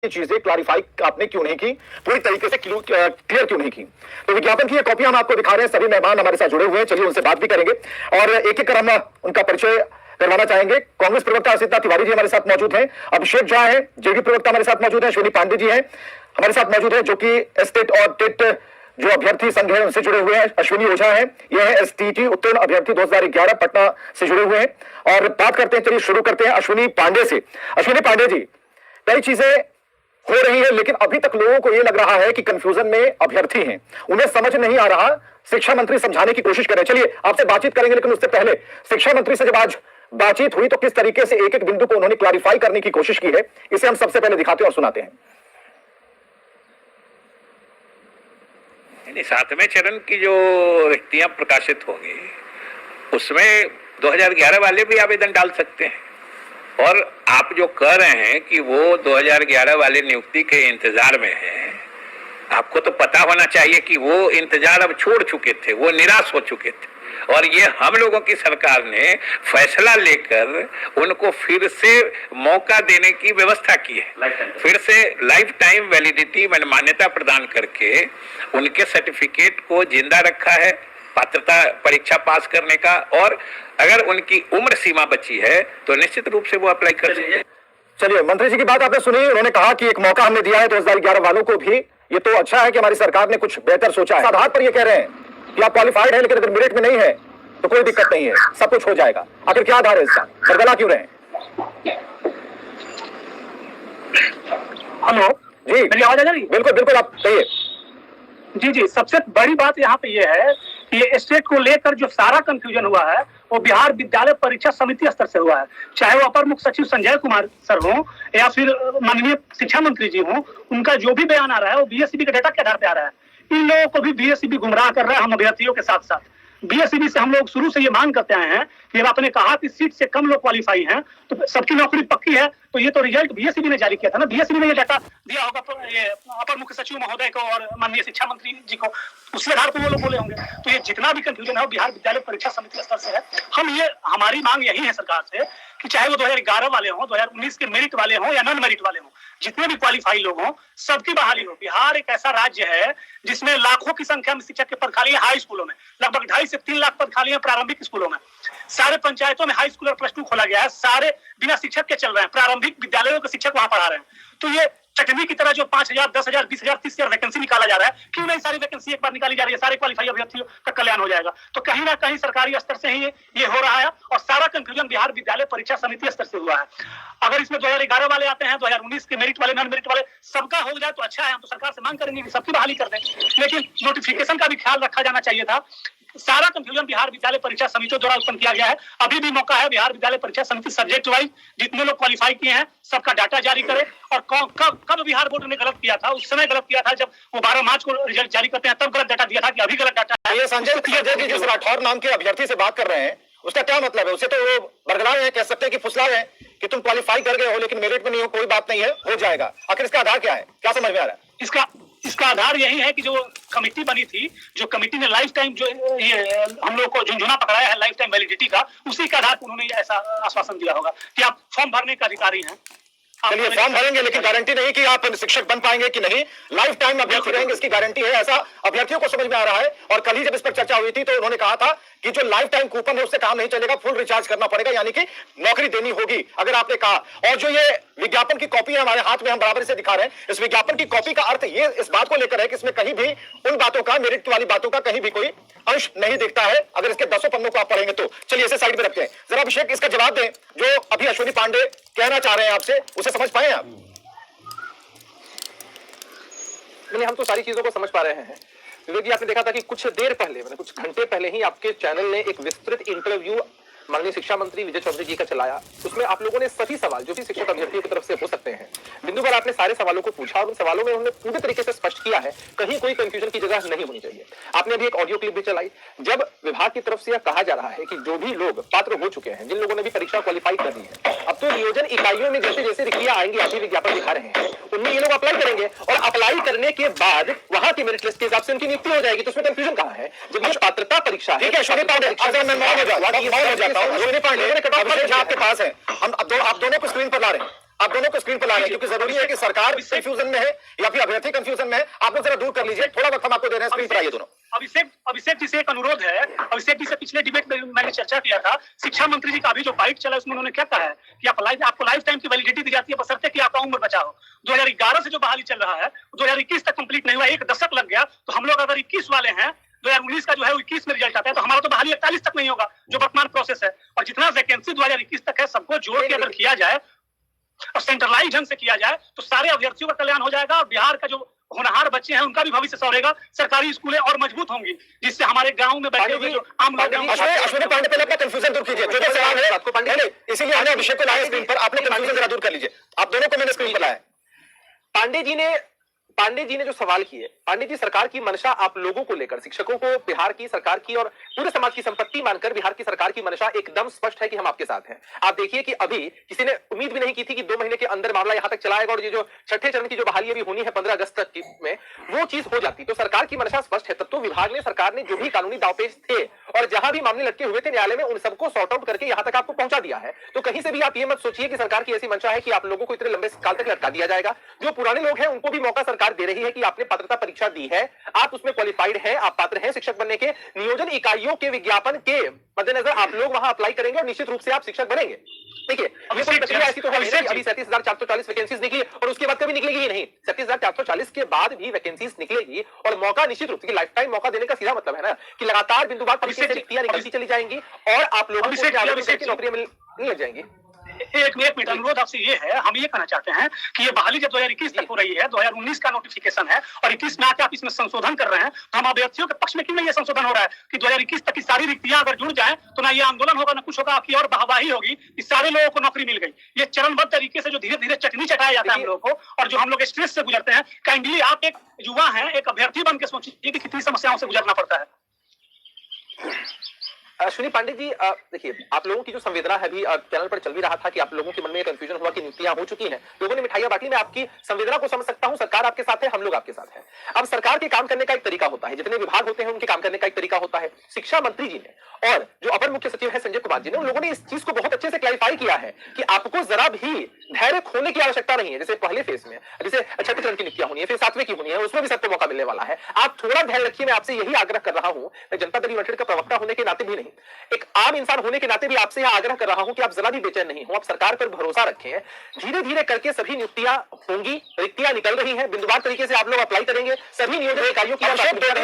चीजें क्लैरिफाई आपने क्यों नहीं की, पूरी तरीके से क्लियर क्यों नहीं की। तो विज्ञापन की ये कॉपी हम आपको दिखा रहे हैं, सभी मेहमान हमारे साथ जुड़े हुए हैं, चलिए उनसे बात भी करेंगे और एक एक कर हम उनका परिचय करवाना चाहेंगे। कांग्रेस प्रवक्ता असिता तिवारी जी हमारे साथ मौजूद हैं, अभिषेक झा है, जेडी प्रवक्ता हमारे साथ मौजूद है, अश्विनी पांडे जी हैं हमारे साथ मौजूद है, जो कि स्टेट और टेट जो अभ्यर्थी संघ है उनसे जुड़े हुए हैं। अश्विनी ओझा है, ये है एसटीटी उत्तीर्ण अभ्यर्थी 2011 पटना से जुड़े हुए हैं। और बात करते हैं, चलिए शुरू करते हैं अश्विनी पांडे से। अश्विनी पांडे जी, कई चीजें हो रही है लेकिन अभी तक लोगों को यह लग रहा है कि कंफ्यूजन में अभ्यर्थी हैं, उन्हें समझ नहीं आ रहा, शिक्षा मंत्री समझाने की कोशिश कर रहे हैं। चलिए आपसे बातचीत करेंगे, लेकिन उससे पहले शिक्षा मंत्री से जब आज बातचीत हुई तो किस तरीके से एक एक बिंदु को उन्होंने क्लैरिफाई करने की कोशिश की है, इसे हम सबसे पहले दिखाते हैं और सुनाते हैं। सातवें चरण की जो रिक्तियां प्रकाशित होंगी उसमें 2011 वाले भी आवेदन डाल सकते हैं। और आप जो कह रहे हैं कि वो 2011 वाले नियुक्ति के इंतजार में हैं, आपको तो पता होना चाहिए कि वो इंतजार अब छोड़ चुके थे, वो निराश हो चुके थे। और ये हम लोगों की सरकार ने फैसला लेकर उनको फिर से मौका देने की व्यवस्था की है, फिर से लाइफ टाइम वैलिडिटी मान्यता प्रदान करके उनके सर्टिफिकेट को जिंदा रखा है पात्रता परीक्षा पास करने का। और अगर उनकी उम्र सीमा बची है तो निश्चित रूप से वो अप्लाई कर सकते हैं। चलिए, मंत्री जी की बात आपने सुनी, उन्होंने कहा कि एक मौका हमने दिया है 2011 वालों को भी। ये तो अच्छा है कि हमारी सरकार ने कुछ बेहतर सोचा है। आधार पर ये कह रहे हैं कि आप क्वालिफाइड हैं, लेकिन अगर मेरिट में नहीं है तो कोई दिक्कत नहीं है, सब कुछ हो जाएगा। आखिर क्या आधार है इसका, बरगला क्यों रहे? हेलो जी, मेरी आवाज आ जा रही है? बिल्कुल बिल्कुल, आप कहिए। जी जी, सबसे बड़ी बात यहाँ पे ये है कि ये स्टेट को लेकर जो सारा कंफ्यूजन हुआ है वो बिहार विद्यालय परीक्षा समिति स्तर से हुआ है। चाहे वो अपर मुख्य सचिव संजय कुमार सर हो या फिर माननीय शिक्षा मंत्री जी हो, उनका जो भी बयान आ रहा है वो बीएसईबी के डेटा के आधार पर आ रहा है। इन लोगों को भी बीएसईबी गुमराह कर रहा है, हम अभ्यर्थियों के साथ साथ। बीएसईबी से हम लोग शुरू से ये मांग करते आए हैं कि जब आपने कहा कि सीट से कम लोग क्वालिफाई हैं तो सबकी नौकरी पक्की है, तो ये तो रिजल्ट बीएसईबी ने जारी किया था ना, बीएसईबी ने ये डाटा दिया होगा तो ये अपर मुख्य सचिव महोदय को और माननीय शिक्षा मंत्री जी को, उसी आधार पर वो लोग बोले होंगे। तो ये जितना भी कंफ्यूजन है वो बिहार विद्यालय परीक्षा समिति स्तर से है। हमारी मांग यही है सरकार से कि चाहे वो 2011 वाले हों, 2019 के मेरिट वाले हों या नॉन मेरिट वाले हों, जितने भी क्वालिफाई लोग हों सबकी बहाली हो। बिहार एक ऐसा राज्य है जिसमें लाखों की संख्या में शिक्षक के पद खाली है हाई स्कूलों में, लगभग 2.5 से 3 लाख पद खाली है प्रारंभिक स्कूलों में। सारे पंचायतों में हाई स्कूल और प्लस 2 खोला गया है, सारे बिना शिक्षक के चल रहे हैं, प्रारंभिक विद्यालयों के शिक्षक वहां पढ़ा रहे हैं। तो ये चटनी की तरह जो 5,000, 10,000, 20,000, 30,000 वैकेंसी निकाला जा रहा है, क्यों नहीं सारी वैकेंसी एक बार निकाली जा रही है, सारे क्वालिफाई अभ्यर्थियों का कल्याण हो जाएगा। तो कहीं ना कहीं सरकारी स्तर से ही ये हो रहा है और सारा कंफ्यूजन बिहार विद्यालय परीक्षा समिति स्तर से हुआ है। अगर इसमें 2011 वाले आते हैं, 2019 के मेरिट वाले, नॉन मेरिट वाले, सबका हो जाए तो अच्छा है। हम तो सरकार से मांग करेंगे कि सबकी बहाली कर दें, लेकिन नोटिफिकेशन का भी ख्याल रखा जाना चाहिए था। सारा कंफ्यूजन बिहार विद्यालय परीक्षा समिति द्वारा उत्पन्न किया गया है। अभी भी मौका है, बिहार विद्यालय परीक्षा समिति सब्जेक्ट वाइज जितने लोग क्वालिफाई किए हैं सबका डाटा जारी करे। और कब बिहार बोर्ड ने गलत किया था, उस समय गलत किया था जब वो 12 मार्च को रिजल्ट जारी करते हैं, तब गलत डाटा दिया था कि अभी गलत डाटा है। ये संजय जी जिस राठौर नाम के अभ्यर्थी से बात कर रहे हैं, उसका क्या मतलब है? उसे तो वो बरगला रहे हैं, कह सकते हैं कि फुसला रहे हैं कि तुम क्वालिफाई कर गए हो लेकिन मेरिट में नहीं हो, कोई बात नहीं है, हो जाएगा। आखिर इसका आधार क्या है, क्या समझ में आ रहा है? इसका आधार यही है कि जो कमिटी बनी थी, जो कमिटी ने लाइफ टाइम जो ये हम लोग को झुंझुना पकड़ाया है लाइफ टाइम वैलिडिटी का, उसी के आधार पर उन्होंने ऐसा आश्वासन दिया होगा कि आप फॉर्म भरने का अधिकारी हैं। चलिए, फॉर्म भरेंगे लेकिन गारंटी नहीं कि आप शिक्षक बन पाएंगे कि नहीं, लाइफ टाइम अभ्यर्थी रहेंगे इसकी गारंटी है, ऐसा अभ्यर्थियों को समझ में आ रहा है। और कल ही जब इस पर चर्चा हुई थी तो उन्होंने कहा था कि जो लाइफ टाइम कूपन है उससे काम नहीं चलेगा, फुल रिचार्ज करना पड़ेगा, यानी कि नौकरी देनी होगी अगर आपने कहा। और जो ये विज्ञापन की कॉपी है हमारे हाथ में, हम बराबर से दिखा रहे हैं, इस विज्ञापन की कॉपी का अर्थ ये इस बात को लेकर है कि इसमें कहीं भी उन बातों का, मेरिट वाली बातों का कहीं भी कोई अंश नहीं दिखता है अगर इसके 10 पन्नों को आप पढ़ेंगे तो। चलिए इसे साइड में रखते हैं, जरा अभिषेक इसका जवाब दें जो अभी अश्विनी पांडे कहना चाह रहे हैं आपसे, उसे समझ पाए आप? हम तो सारी चीजों को समझ पा रहे हैं। विवेक जी, आपने देखा था कि कुछ देर पहले, मतलब कुछ घंटे पहले ही आपके चैनल ने एक विस्तृत इंटरव्यू माननीय शिक्षा मंत्री विजय चौधरी जी का चलाया। उसमें आप लोगों ने सभी सवाल जो भी शिक्षक अभ्यर्थियों की तरफ से हो सकते हैं, बिंदु पर आपने सारे सवालों को पूछा और उन सवालों में उन्होंने पूरे तरीके से स्पष्ट किया है, कहीं कोई कंफ्यूजन की जगह नहीं होनी चाहिए। आपने अभी एक ऑडियो क्लिप भी चलाई जब विभाग की तरफ से यह कहा जा रहा है कि जो भी लोग पात्र हो चुके हैं, जिन लोगों ने भी परीक्षा क्वालिफाई कर दी है, अब तो नियोजन इकाइयों में जैसे जैसे रिक्तियां आएंगी, आप भी विज्ञापन दिखा रहे हैं, उनमें ये लोग अप्लाई करेंगे और अप्लाई करने के बाद वहां की मेरिट लिस्ट के हिसाब से उनकी नियुक्ति हो जाएगी। तो उसमें कंफ्यूजन कहां है? जब ये पात्रता परीक्षा है। ठीक है अश्विनी पांडे, अगर मैं मौन हो जाता हूं, अश्विनी पांडे, अभिषेक झा आपके पास है, हम आप दोनों को स्क्रीन पर ला रहे हैं। आप दोनों को स्क्रीन पर ला रहे हैं क्योंकि जरूरी है कि सरकार कंफ्यूजन में है या फिर अभ्यर्थी कंफ्यूजन में है। आप लोग जरा दूर कर लीजिए, थोड़ा वक्त हम आपको दे रहे हैं, स्क्रीन पर आइए दोनों। अभिषेक जी से एक अनुरोध है। अभिषेक जी से पिछले डिबेट में मैंने चर्चा किया था, शिक्षा मंत्री जी का अभी जो बाइट चला उसमें उन्होंने क्या कहा है कि आपको लाइफ टाइम की वैलिडिटी दी जाती है बशर्ते कि आपका उम्र बचा हो। 2011 से जो बहाली चल रहा है 2021 तक कंप्लीट नहीं हुआ, एक दशक लग गया। तो हम लोग अगर 21 वाले हैं, 2019 का जो है 21 में रिजल्ट आता है, तो हमारा तो बहाली 41 तक नहीं होगा जो वर्तमान प्रोसेस है। और जितना वैकेंसी 2021 तक है सबको जोड़ के अगर किया जाए और सेंट्रलाइज ढंग से किया जाए तो सारे अभ्यर्थियों का कल्याण हो जाएगा और बिहार का जो होनहार बच्चे हैं उनका भी भविष्य संवरेगा, सरकारी स्कूलें और मजबूत होंगी, जिससे हमारे गांव में बैठे हुए जो आम लोग अश्विनी पांडे पहले अपना कंफ्यूजन दूर कीजिए, जो सवाल है आपको पांडे, इसीलिए हमने अभिषेक को लाया स्क्रीन पर। आप लोग कंफ्यूजन जरा दूर कर लीजिए, आप दोनों को मैंने स्क्रीन पर लाया। पांडे जी ने जो सवाल किए, पांडे जी सरकार की मंशा आप लोगों को लेकर, शिक्षकों को बिहार की सरकार की और पूरे समाज की संपत्ति मानकर बिहार की सरकार की मंशा एकदम स्पष्ट है कि हम आपके साथ हैं। आप देखिए कि अभी किसी ने उम्मीद भी नहीं की थी कि 2 महीने के अंदर मामला यहां तक चलाएगा और ये जो छठे चरण की जो बहाली अभी होनी है 15 अगस्त तक में, वो चीज हो जाती। तो सरकार की मंशा स्पष्ट है। तब तो विभाग ने, सरकार ने जो भी कानूनी दावपेच थे और जहां भी मामले लटके हुए थे न्यायालय में, उन सबको सॉर्ट आउट करके यहां तक आपको पहुंचा दिया है। तो कहीं से भी आप ये मत सोचिए कि सरकार की ऐसी मंशा है कि आप लोगों को इतने लंबे काल तक लटका दिया जाएगा। जो पुराने लोग हैं उनको भी मौका सरकार दे रही है कि आपने पात्रता परीक्षा दी है, आप उसमें क्वालिफाइड हैं, आप पात्र हैं शिक्षक बनने के। नियोजन इकाइयों के विज्ञापन के मद्देनजर आप लोग वहां अप्लाई करेंगे और निश्चित रूप से आप शिक्षक बनेंगे। देखिए अभी कोई प्रक्रिया ऐसी तो है नहीं, अभी 37,440 वैकेंसीज निकली और उसके बाद कभी निकलेगी ही नहीं। 37,440 के बाद भी वैकेंसीज निकलेगी और मौका निश्चित रूप से, लाइफ टाइम मौका देने का सीधा मतलब है ना कि लगातार बिंदुवार तरीके से रिक्तियां निकलती चली जाएंगी और आप लोगों को नौकरियां मिलने लग जाएंगी। एक मिनट अनुरोध आपसे ये है, हम ये कहना चाहते हैं कि ये बहाली जब 2021 तक हो रही है, 2019 का नोटिफिकेशन है और 21 में आके आप इसमें संशोधन कर रहे हैं, तो हम अभ्यर्थियों के पक्ष में क्यों नहीं ये संशोधन हो रहा है कि 2021 तक की सारी रिक्तियां अगर जुड़ जाए तो ना ये आंदोलन होगा ना कुछ होगा, आपकी और वाहवाही होगी कि सारे लोगों को नौकरी मिल गई। ये चरणबद्ध तरीके से जो धीरे धीरे चटनी चटाया जाता है हम लोगों को और जो हम लोग स्ट्रेस से गुजरते हैं, काइंडली आप एक युवा हैं, एक अभ्यर्थी बन के सोचिए कि कितनी समस्याओं से गुजरना पड़ता है। अश्विनी पांडे जी, देखिए आप लोगों की जो संवेदना है, अभी चैनल पर चल भी रहा था कि आप लोगों के मन में कंफ्यूजन हुआ कि नियुक्तियां हो चुकी हैं, लोगों ने मिठाइयां बांटी। मैं आपकी संवेदना को समझ सकता हूं। सरकार आपके साथ है, हम लोग आपके साथ हैं। अब सरकार के काम करने का एक तरीका होता है, जितने विभाग होते हैं उनके काम करने का एक तरीका होता है। शिक्षा मंत्री जी ने और जो अपर मुख्य सचिव है संजय कुमार जी ने, उन लोगों ने इस चीज को बहुत अच्छे से क्लैरिफाई किया है कि आपको जरा भी धैर्य खोने की आवश्यकता नहीं है। जैसे पहले फेज में, जैसे छठे चरण की नियुक्तियां होनी है, फिर 7वें की होनी है, उसमें भी सबको मौका मिलने वाला है। आप थोड़ा धैर्य रखिए। मैं आपसे यही आग्रह कर रहा हूं, मैं जनता दल यूनाइटेड का प्रवक्ता होने के नाते भी नहीं, एक आम इंसान होने के नाते भी आपसे यह आग्रह कर रहा हूं कि आप जरा भी बेचैन नहीं हो, आप सरकार पर भरोसा रखें। धीरे धीरे करके सभी नियुक्तियां होंगी, रिक्तियां निकल रही हैं, बिंदुवार तरीके से आप लोग अप्लाई करेंगे। सभी नियोजन इकाइयों की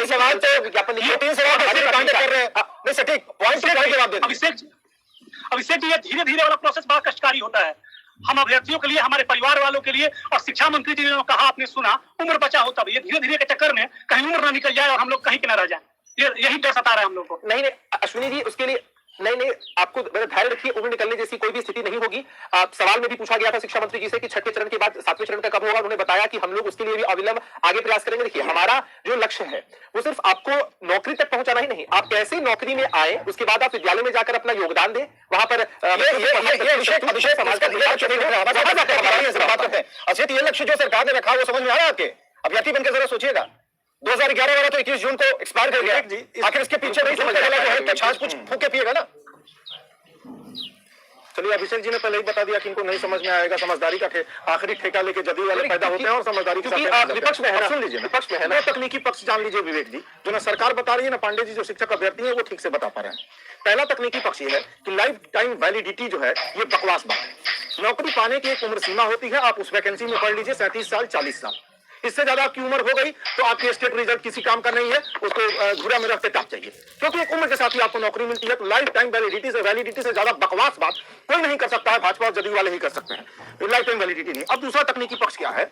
सवाल तो विज्ञापन कर रहे हैं, सटीक पॉइंट पे जवाब दें। अभिषेक ये धीरे धीरे वाला प्रोसेस बड़ा कष्टकारी होता है हम अभ्यर्थियों के लिए, हमारे परिवार वालों के लिए। और शिक्षा मंत्री जी ने कहा, आपने सुना, उम्र बचा हो, तब ये धीरे धीरे के चक्कर में कहीं उम्र ना निकल जाए और हम लोग कहीं के ना रह जाए। यही डर सता रहा है हम लोग को। नहीं अश्विनी जी, उसके लिए नहीं, आपको धैर्य रखिए। उम्र निकलने जैसी कोई भी स्थिति नहीं होगी। सवाल में भी पूछा गया था शिक्षा मंत्री जी से कि छठे चरण के बाद 7वें चरण का कब होगा। उन्होंने बताया कि हम लोग उसके लिए भी अविलंब आगे प्रयास करेंगे। देखिए हमारा जो लक्ष्य है वो सिर्फ आपको नौकरी तक पहुंचाना ही नहीं, आप कैसे नौकरी में आए, उसके बाद आप विद्यालय में जाकर अपना योगदान दें। वहां पर अच्छा, ये लक्ष्य जो सरकार ने रखा वो समझ में आ रहा है आपके? अभ्यर्थी बनकर जरा सोचिएगा, 2011 वाला तो 21 जून को एक्सपायर कर गया जी। आखिर इसके पीछे नहीं समझ में छाछ कुछ फूके पिएगा ना। चलिए, अभिषेक जी ने पहले ही बता दिया कि इनको नहीं समझ में आएगा। समझदारी का आखिरी ठेका लेके जदयू वाले पैदा होते हैं और समझदारी के साथ विपक्ष में है। सुन लीजिए, विपक्ष में है ना, तकनीकी पक्ष जान लीजिए विवेक जी। जो ना सरकार बता रही है ना पांडे जी जो शिक्षक अभ्यर्थी है वो ठीक से बता पा रहे हैं। पहला तकनीकी पक्ष ये है कि लाइफ टाइम वैलिडिटी जो है ये बकवास बात है। नौकरी पाने की एक उम्र सीमा होती है, आप उस वैकेंसी में पढ़ लीजिए 37 साल 40 साल। इससे ज्यादा आपकी उम्र हो गई तो आपकी स्टेट रिजल्ट किसी काम का नहीं है, उसको घुरा में रखते टाप चाहिए, क्योंकि एक उम्र के साथ ही आपको नौकरी मिलती है। तो लाइफ टाइम वैलिडिटी से ज्यादा बकवास बात कोई नहीं कर सकता है, भाजपा और जदयू वाले ही कर सकते हैं। तो लाइफ टाइम वैलिडिटी नहीं। अब दूसरा तकनीकी पक्ष क्या है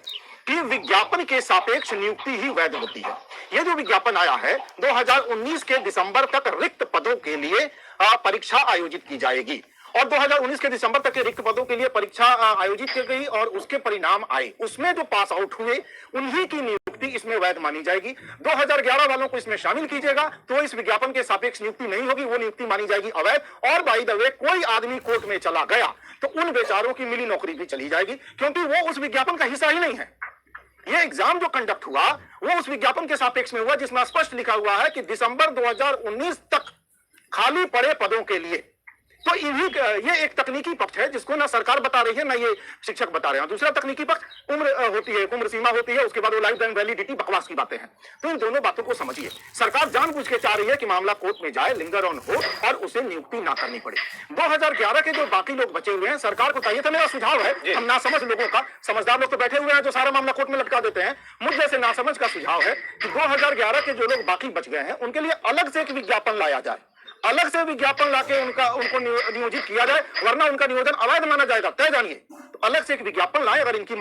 कि विज्ञापन के सापेक्ष नियुक्ति ही वैध होती है। ये जो विज्ञापन आया है 2019 के दिसंबर तक रिक्त पदों के लिए परीक्षा आयोजित की जाएगी और 2019 के दिसंबर तक के रिक्त पदों के लिए परीक्षा आयोजित की गई और उसके परिणाम आए, उसमें जो पास आउट हुए उन्हीं की नियुक्ति इसमें वैध मानी जाएगी। 2011 वालों को इसमें शामिल कीजिएगा तो इस विज्ञापन के सापेक्ष नियुक्ति नहीं होगी, वो नियुक्ति मानी जाएगी अवैध। और बाय द वे कोई आदमी कोर्ट में चला गया तो उन बेचारों की मिली नौकरी भी चली जाएगी, क्योंकि वो उस विज्ञापन का हिस्सा ही नहीं है। ये एग्जाम जो कंडक्ट हुआ वो उस विज्ञापन के सापेक्ष में हुआ जिसमें स्पष्ट लिखा हुआ है कि दिसंबर 2019 तक खाली पड़े पदों के लिए तो ये एक तकनीकी पक्ष है जिसको ना सरकार बता रही है ना ये शिक्षक बता रहे हैं। दूसरा तकनीकी पक्ष उम्र होती है, उम्र सीमा होती है, उसके बाद वो लाइफ टाइम वैलिडिटी, बकवास की बातें हैं। तो इन दोनों बातों को समझिए। सरकार जानबूझ के चाह रही है कि मामला कोर्ट में जाए, लिंगर ऑन हो और उसे नियुक्ति ना करनी पड़े। 2011 के जो बाकी लोग बचे हुए हैं, सरकार को चाहिए था, मेरा सुझाव है, हम नासमझ लोगों का, समझदार लोग तो बैठे हुए हैं जो सारा मामला कोर्ट में लटका देते हैं, मुझ जैसे नासमझ का सुझाव है कि 2011 के जो लोग बाकी बच गए हैं उनके लिए अलग से एक विज्ञापन लाया जाए, अलग से विज्ञापन लाके उनको नियोजित किया जाए, वरना उनका नियोजन अवैध माना जाएगा, तय जानिए। तो अलग से एक विज्ञापन लाए, अगर इनकी